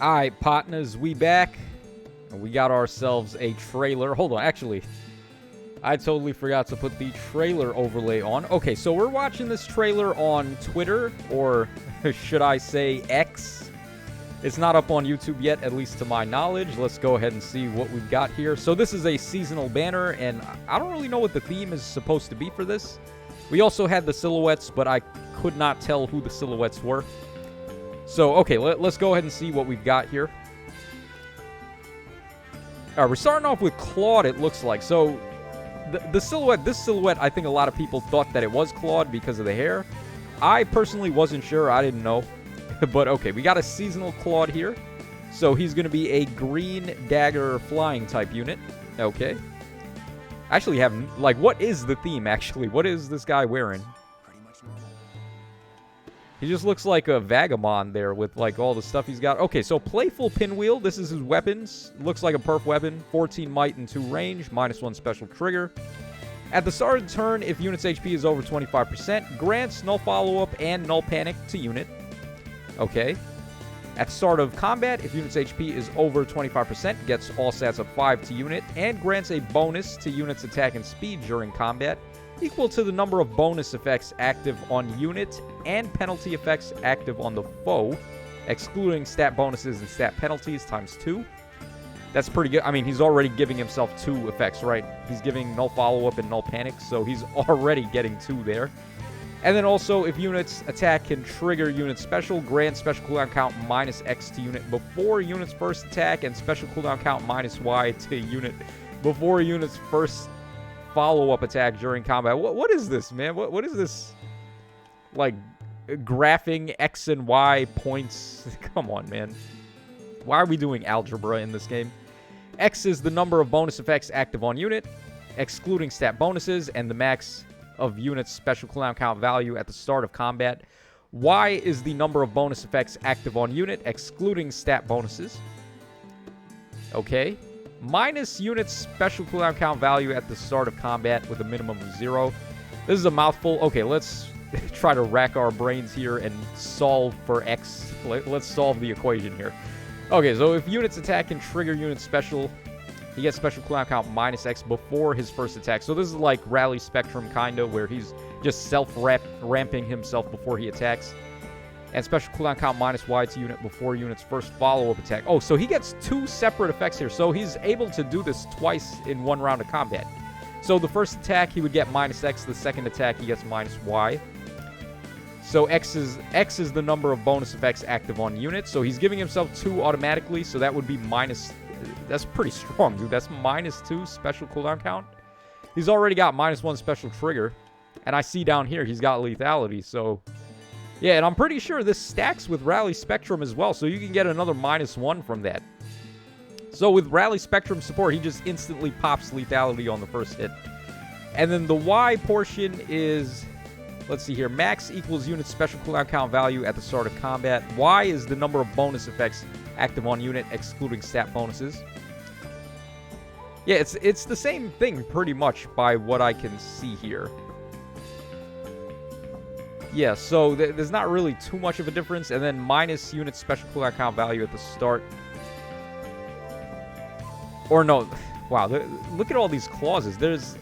Alright, partners, we back. We got ourselves a trailer. Hold on, actually, I totally forgot to put the trailer overlay on. Okay, so we're watching this trailer on Twitter, or should I say X. It's not up on YouTube yet, at least to my knowledge. Let's go ahead and see what we've got here. So this is a seasonal banner, and I don't really know what the theme is supposed to be for this. We also had the silhouettes, but I could not tell who the silhouettes were. So, okay, let's go ahead and see what we've got here. All right, we're starting off with Claude, it looks like. So, the silhouette, this silhouette, I think a lot of people thought that it was Claude because of the hair. I personally wasn't sure. I didn't know. But, okay, we got a seasonal Claude here. So, he's going to be a green dagger flying type unit. Okay. I actually have, like, what is the theme, actually? What is this guy wearing? He just looks like a vagabond there with, like, all the stuff he's got. Okay, so Playful Pinwheel. This is his weapons. Looks like a perf weapon. 14 might and 2 range. -1 special trigger. At the start of the turn, if unit's HP is over 25%, grants null follow-up and null panic to unit. Okay. At the start of combat, if unit's HP is over 25%, gets all stats of 5 to unit, and grants a bonus to unit's attack and speed during combat, equal to the number of bonus effects active on unit and penalty effects active on the foe, excluding stat bonuses and stat penalties times 2. That's pretty good. I mean, he's already giving himself 2 effects, right? He's giving null follow-up and null panic, so he's already getting 2 there. And then also, if unit's attack can trigger unit special, grant special cooldown count -X to unit before unit's first attack, and special cooldown count -Y to unit before unit's first follow-up attack during combat. What is this, man? What is this, like, graphing X and Y points? Come on, man. Why are we doing algebra in this game? X is the number of bonus effects active on unit, excluding stat bonuses, and the max of unit's special cooldown count value at the start of combat. Y is the number of bonus effects active on unit, excluding stat bonuses. Okay. Minus unit's special cooldown count value at the start of combat with a minimum of 0. This is a mouthful. Okay, let's try to rack our brains here and solve for X. Let's solve the equation here. Okay, so if unit's attack can trigger unit special, he gets special cooldown count -X before his first attack. So this is like Rally Spectrum, kind of, where he's just self-ramping himself before he attacks. And special cooldown count -Y to unit before unit's first follow-up attack. Oh, so he gets 2 separate effects here. So he's able to do this twice in 1 round of combat. So the first attack, he would get -X. The second attack, he gets -Y. So X is the number of bonus effects active on units. So he's giving himself 2 automatically. So that would be minus... That's pretty strong, dude. That's -2 special cooldown count. He's already got -1 special trigger. And I see down here he's got lethality, so... Yeah, and I'm pretty sure this stacks with Rally Spectrum as well, so you can get another -1 from that. So with Rally Spectrum support, he just instantly pops lethality on the first hit. And then the Y portion is... Let's see here. Max equals unit special cooldown count value at the start of combat. Y is the number of bonus effects active on unit, excluding stat bonuses. Yeah, it's the same thing pretty much by what I can see here. Yeah, so there's not really too much of a difference. And then minus unit special cooldown count value at the start. Or no. Wow, look at all these clauses. There's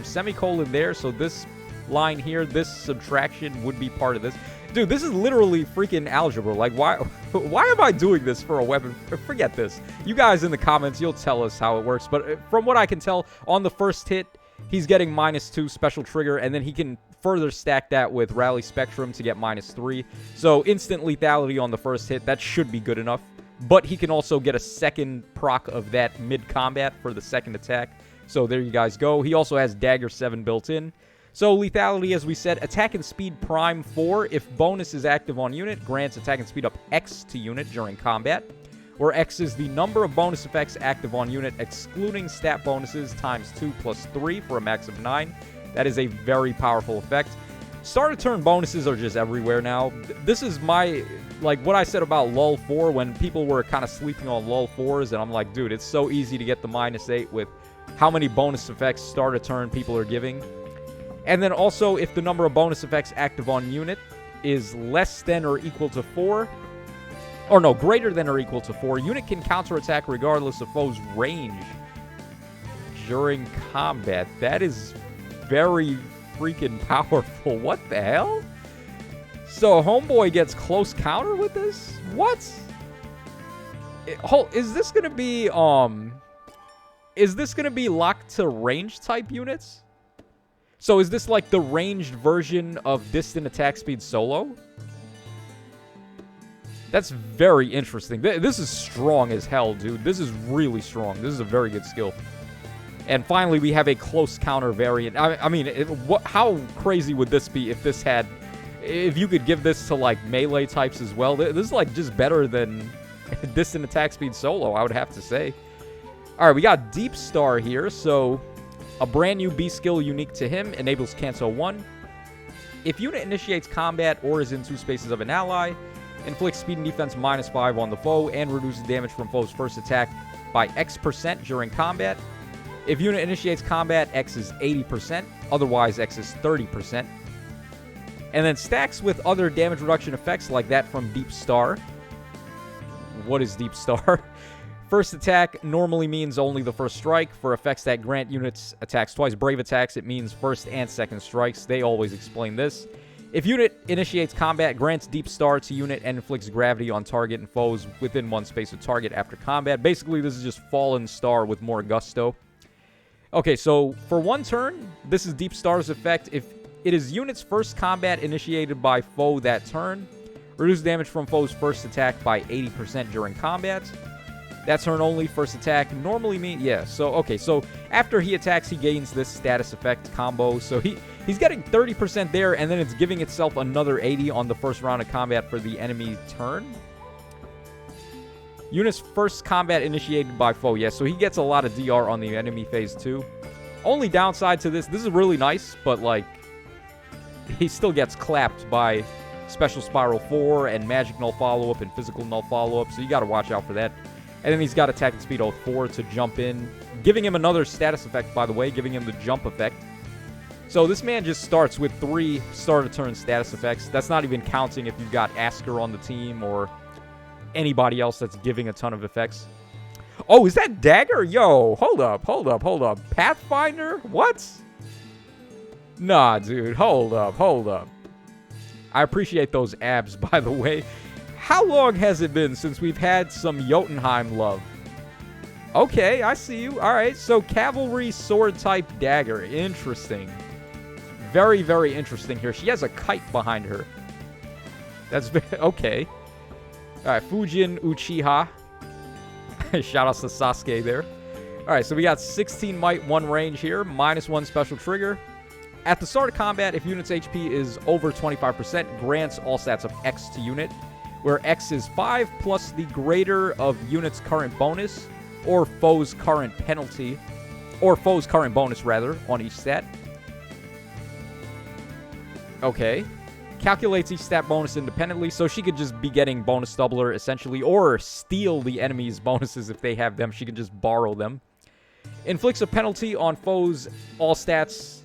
semicolon there, so this line here, this subtraction would be part of this. Dude, this is literally freaking algebra. Like, why am I doing this for a weapon? Forget this. You guys in the comments, you'll tell us how it works. But from what I can tell, on the first hit, he's getting -2 special trigger, and then he can further stack that with Rally Spectrum to get -3. So instant lethality on the first hit, that should be good enough. But he can also get a second proc of that mid-combat for the second attack. So there you guys go. He also has Dagger 7 built in. So lethality, as we said, attack and speed prime 4. If bonus is active on unit, grants attack and speed up X to unit during combat. Where X is the number of bonus effects active on unit, excluding stat bonuses, times 2 plus 3 for a max of 9. That is a very powerful effect. Start of turn bonuses are just everywhere now. This is my, like, what I said about LuL 4 when people were kind of sleeping on LuL 4s, and I'm like, dude, it's so easy to get the -8 with how many bonus effects start of turn people are giving. And then also, if the number of bonus effects active on unit is less than or equal to 4, Or no, greater than or equal to 4. Unit can counterattack regardless of foe's range during combat. That is very freaking powerful. What the hell? So Homeboy gets close counter with this? What? Is this gonna be locked to range type units? So is this like the ranged version of distant attack speed solo? That's very interesting. This is strong as hell, dude. This is really strong. This is a very good skill. And finally, we have a close counter variant. I mean, how crazy would this be if this had... If you could give this to, like, melee types as well? This is, like, just better than distant attack speed solo, I would have to say. All right, we got Deep Star here. So, a brand new B skill unique to him enables Cancel 1. If unit initiates combat or is in 2 spaces of an ally, inflicts speed and defense -5 on the foe and reduces damage from foe's first attack by X% during combat. If unit initiates combat, X is 80%. Otherwise, X is 30%. And then stacks with other damage reduction effects like that from Deep Star. What is Deep Star? First attack normally means only the first strike. For effects that grant units attacks twice, brave attacks, it means first and second strikes. They always explain this. If unit initiates combat, grants Deep Star to unit and inflicts gravity on target and foes within 1 space of target after combat. Basically, this is just Fallen Star with more gusto. Okay, so for 1 turn, this is Deep Star's effect. If it is unit's first combat initiated by foe that turn, reduce damage from foe's first attack by 80% during combat. That turn only, first attack normally means... Yeah, so, okay, so after he attacks, he gains this status effect combo. So he's getting 30% there, and then it's giving itself another 80 on the first round of combat for the enemy turn. Unit's first combat initiated by foe. Yeah, so he gets a lot of DR on the enemy phase too. Only downside to this is really nice, but, like, he still gets clapped by Special Spiral 4 and Magic Null Follow-Up and Physical Null Follow-Up, so you got to watch out for that. And then he's got Attack and Speed Oath 4 to jump in, giving him another status effect, by the way, giving him the jump effect. So this man just starts with 3 start-of-turn status effects. That's not even counting if you've got Asker on the team or anybody else that's giving a ton of effects. Oh, is that Dagger? Yo, hold up. Pathfinder? What? Nah, dude, hold up. I appreciate those abs, by the way. How long has it been since we've had some Jotunheim love? Okay, I see you. All right, so Cavalry Sword-type Dagger. Interesting. Very, very interesting here. She has a kite behind her. That's okay. All right, Fujin Uchiha. Shout out to Sasuke there. All right, so we got 16 might, 1 range here, -1 special trigger. At the start of combat, if unit's HP is over 25%, grants all stats of X to unit, where X is 5 plus the greater of unit's current bonus, or foe's current penalty, or foe's current bonus, rather, on each stat. Okay. Calculates each stat bonus independently, so she could just be getting bonus doubler, essentially, or steal the enemy's bonuses if they have them. She could just borrow them. Inflicts a penalty on foes' all stats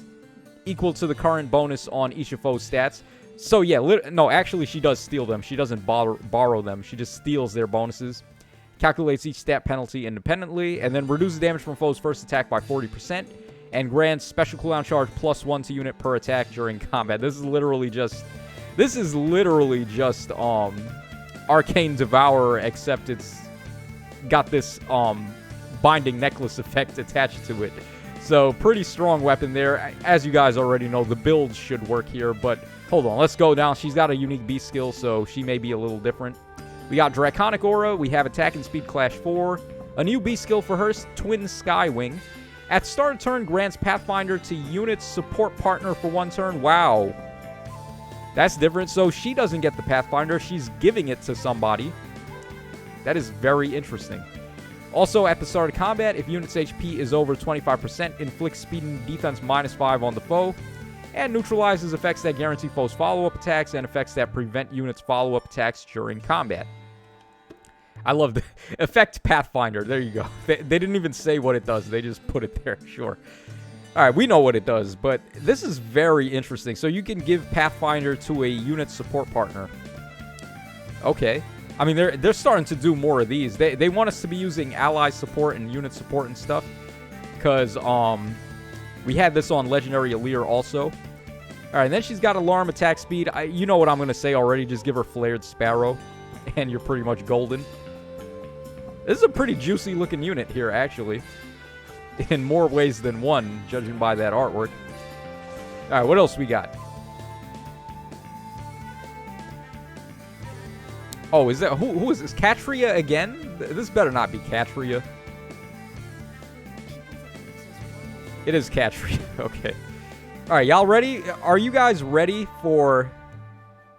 equal to the current bonus on each of foes' stats. So, yeah, no, actually, she does steal them. She doesn't borrow them. She just steals their bonuses. Calculates each stat penalty independently, and then reduces damage from foe's first attack by 40%, and grants special cooldown charge +1 to unit per attack during combat. This is literally just Arcane Devourer, except it's got this binding necklace effect attached to it. So, pretty strong weapon there. As you guys already know, the build should work here, but hold on, let's go down. She's got a unique B skill, so she may be a little different. We got Draconic Aura, we have Attack and Speed Clash 4, a new B skill for her, Twin Skywing. At start of turn, grants Pathfinder to unit's support partner for 1 turn. Wow. That's different. So she doesn't get the Pathfinder, she's giving it to somebody. That is very interesting. Also, at the start of combat, if unit's HP is over 25%, inflicts speed and defense -5 on the foe, and neutralizes effects that guarantee foes follow-up attacks and effects that prevent units' follow-up attacks during combat. I love the effect Pathfinder. There you go. They didn't even say what it does. They just put it there. Sure. All right, we know what it does, but this is very interesting. So you can give Pathfinder to a unit support partner. Okay. I mean, they're starting to do more of these. They want us to be using ally support and unit support and stuff. Because, we had this on Legendary Alear also. All right, and then she's got Alarm attack speed. You know what I'm going to say already. Just give her Flared Sparrow, and you're pretty much golden. This is a pretty juicy looking unit here, actually. In more ways than one, judging by that artwork. All right, what else we got? Oh, is that... Who is this? Catria again? This better not be Catria. It is Catria. Okay. All right, y'all ready? Are you guys ready for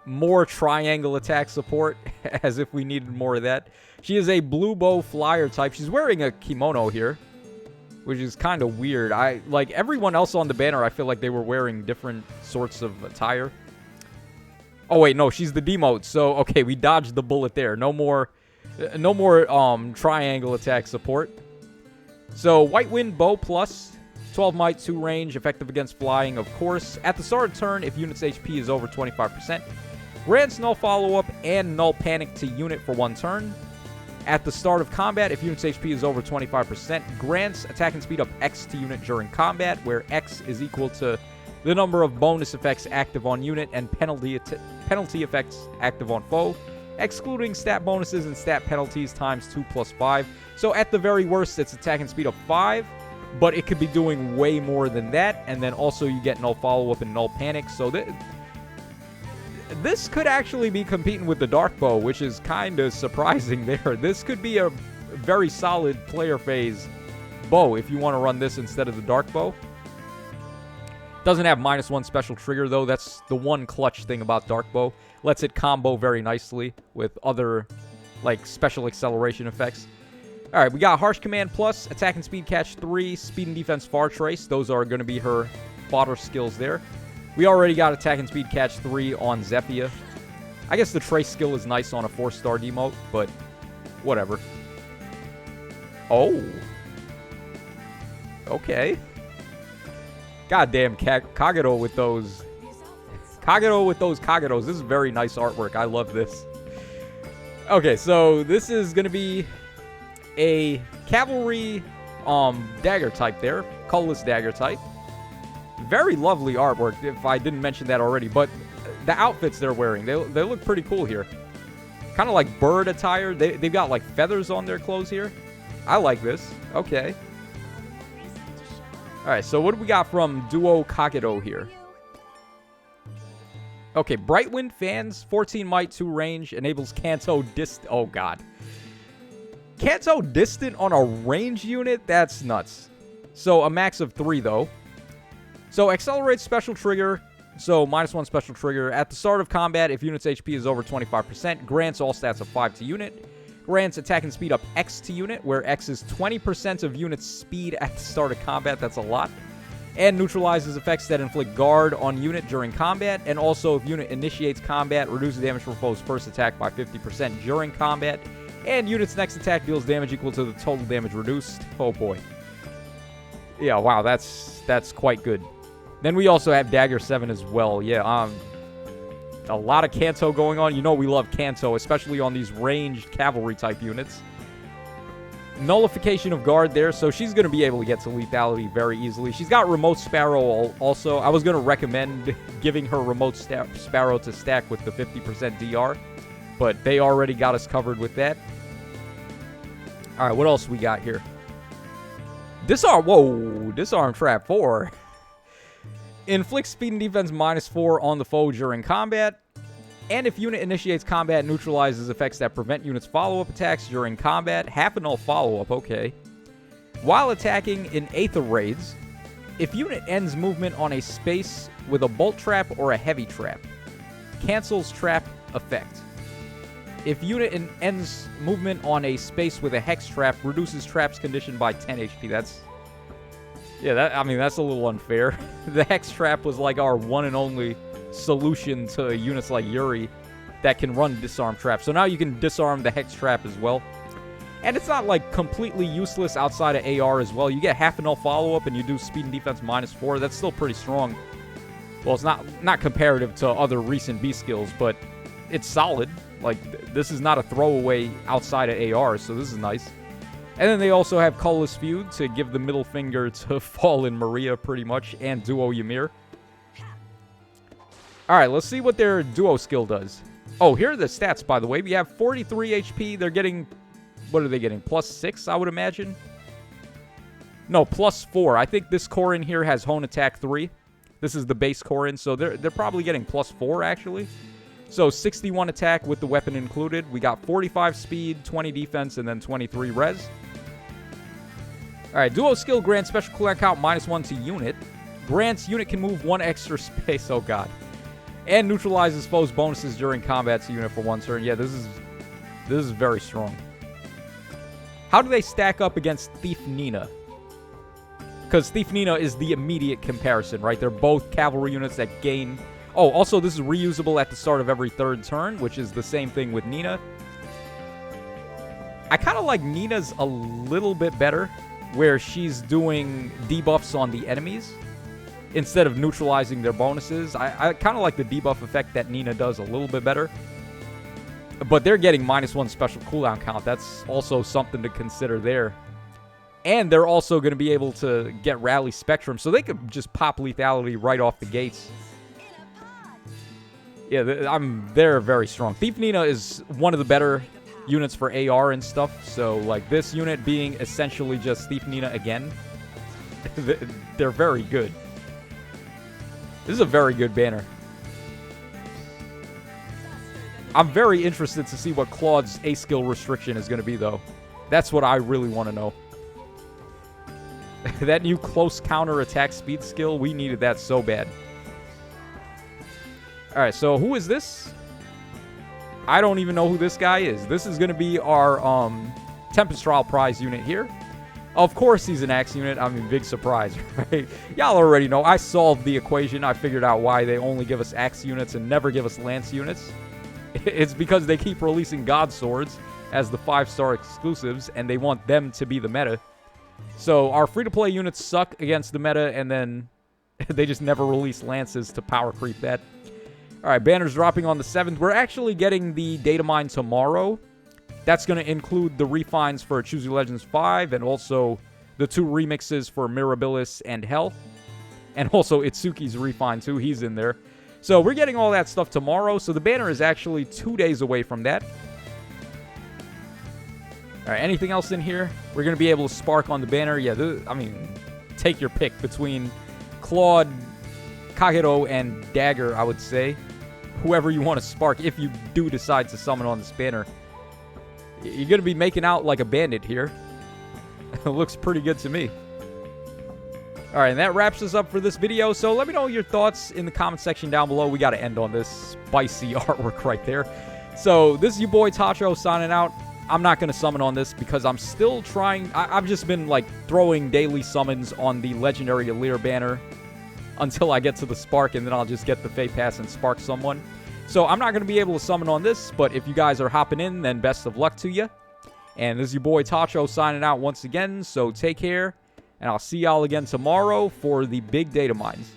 more triangle attack support? As if we needed more of that. She is a blue bow flyer type. She's wearing a kimono here, which is kind of weird. Like everyone else on the banner, I feel like they were wearing different sorts of attire. Oh wait, no, she's the demote. So okay, we dodged the bullet there. No more triangle attack support. So White Wind Bow plus 12 might, 2 range, effective against flying, of course. At the start of turn, if unit's HP is over 25%, grants null follow-up and null panic to unit for 1 turn. At the start of combat, if unit's HP is over 25%, grants attack and speed up X to unit during combat, where X is equal to the number of bonus effects active on unit and penalty effects active on foe, excluding stat bonuses and stat penalties times 2 plus 5. So at the very worst, it's attack and speed up 5, but it could be doing way more than that, and then also you get null follow-up and null panic. So this could actually be competing with the Dark Bow, which is kind of surprising there. This could be a very solid player phase bow if you want to run this instead of the Dark Bow. Doesn't have -1 special trigger, though. That's the one clutch thing about Dark Bow. Lets it combo very nicely with other, like, special acceleration effects. All right, we got Harsh Command plus, Attack and Speed Catch 3, Speed and Defense Far Trace. Those are going to be her fodder skills there. We already got Attack and Speed Catch 3 on Zephia. I guess the Trace skill is nice on a 4-star demote, but whatever. Oh. Okay. Goddamn, Kagero with those... Kagero with those Kageros. This is very nice artwork. I love this. Okay, so this is going to be a cavalry dagger type there. Colorless dagger type. Very lovely artwork, if I didn't mention that already. But the outfits they're wearing, they look pretty cool here. Kind of like bird attire. They've got like feathers on their clothes here. I like this. Okay. Alright, so what do we got from Duo Kagero here? Okay, Bright Wind Fans, 14 might, 2 range, enables Kanto Distant. Oh, God. Kanto Distant on a range unit? That's nuts. So, a max of 3, though. So, accelerates special trigger. So, -1 special trigger. At the start of combat, if unit's HP is over 25%, grants all stats of 5 to unit. Grants attack and speed up X to unit, where X is 20% of unit's speed at the start of combat. That's a lot. And neutralizes effects that inflict guard on unit during combat. And also, if unit initiates combat, reduces damage for foe's first attack by 50% during combat. And unit's next attack deals damage equal to the total damage reduced. Oh boy. Yeah, wow, that's quite good. Then we also have Dagger 7 as well. Yeah, a lot of Kanto going on. You know we love Kanto, especially on these ranged cavalry type units. Nullification of guard there, so she's going to be able to get to lethality very easily. She's got Remote Sparrow also. I was going to recommend giving her Remote Sparrow to stack with the 50% DR, but they already got us covered with that. All right, what else we got here? Disarm. Whoa, Disarm Trap 4. Inflicts speed and defense -4 on the foe during combat. And if unit initiates combat, neutralizes effects that prevent units' follow-up attacks during combat. Half and null follow-up, okay. While attacking in Aether Raids, if unit ends movement on a space with a bolt trap or a heavy trap, cancels trap effect. If unit ends movement on a space with a hex trap, reduces trap's condition by 10 HP. That's... yeah, I mean, that's a little unfair. The hex trap was like our one and only solution to units like Yuri that can run disarm trap. So now you can disarm the hex trap as well. And it's not like completely useless outside of AR as well. You get half and null follow-up and you do speed and defense -4. That's still pretty strong. Well, it's not comparative to other recent B skills, but it's solid. Like, this is not a throwaway outside of AR, so this is nice. And then they also have Colorless Feud to give the middle finger to Fallen Maria, pretty much, and Duo Ymir. Alright, let's see what their Duo skill does. Oh, here are the stats, by the way. We have 43 HP. They're getting... What are they getting? +6, I would imagine? No, +4. I think this Corrin here has Hone Attack 3. This is the base Corrin, so they're probably getting +4, actually. So 61 attack with the weapon included. We got 45 speed, 20 defense, and then 23 res. Alright, Duo skill grants special cooldown count -1 to unit. Grants unit can move 1 extra space. Oh, God. And neutralizes foes' bonuses during combat to unit for 1 turn. Yeah, this is very strong. How do they stack up against Thief Nina? Because Thief Nina is the immediate comparison, right? They're both cavalry units that gain... Oh, also, this is reusable at the start of every 3rd turn, which is the same thing with Nina. I kind of like Nina's a little bit better, where she's doing debuffs on the enemies instead of neutralizing their bonuses. I kind of like the debuff effect that Nina does a little bit better. But they're getting -1 special cooldown count. That's also something to consider there. And they're also going to be able to get Rally Spectrum, so they could just pop lethality right off the gates. Yeah, they're very strong. Thief Nina is one of the better units for AR and stuff, so like this unit being essentially just Thief Nina again, they're very good. This is a very good banner. I'm very interested to see what Claude's A skill restriction is going to be, though. That's what I really want to know. That new close counter attack speed skill, we needed that so bad. Alright, so who is this? I don't even know who this guy is. This is going to be our Tempest Trial prize unit here. Of course he's an axe unit. I mean, big surprise, right? Y'all already know. I solved the equation. I figured out why they only give us axe units and never give us lance units. It's because they keep releasing God Swords as the 5-star exclusives, and they want them to be the meta. So our free-to-play units suck against the meta, and then they just never release lances to power creep that. Alright, banners dropping on the 7th. We're actually getting the data mine tomorrow. That's going to include the refines for Choose Your Legends 5, and also the 2 remixes for Mirabilis and Hell. And also Itsuki's refine, too. He's in there. So we're getting all that stuff tomorrow. So the banner is actually 2 days away from that. Alright, anything else in here? We're going to be able to spark on the banner. Yeah, I mean, take your pick between Claude, Kagero, and Dagger, I would say. Whoever you want to spark, if you do decide to summon on this banner. You're going to be making out like a bandit here. It looks pretty good to me. Alright, and that wraps us up for this video. So let me know your thoughts in the comment section down below. We got to end on this spicy artwork right there. So this is your boy Tacho signing out. I'm not going to summon on this because I'm still trying. I've just been like throwing daily summons on the Legendary Lear banner until I get to the Spark, and then I'll just get the Fate Pass and Spark someone. So I'm not going to be able to summon on this, but if you guys are hopping in, then best of luck to you. And this is your boy Tacho signing out once again, so take care, and I'll see y'all again tomorrow for the big data mines.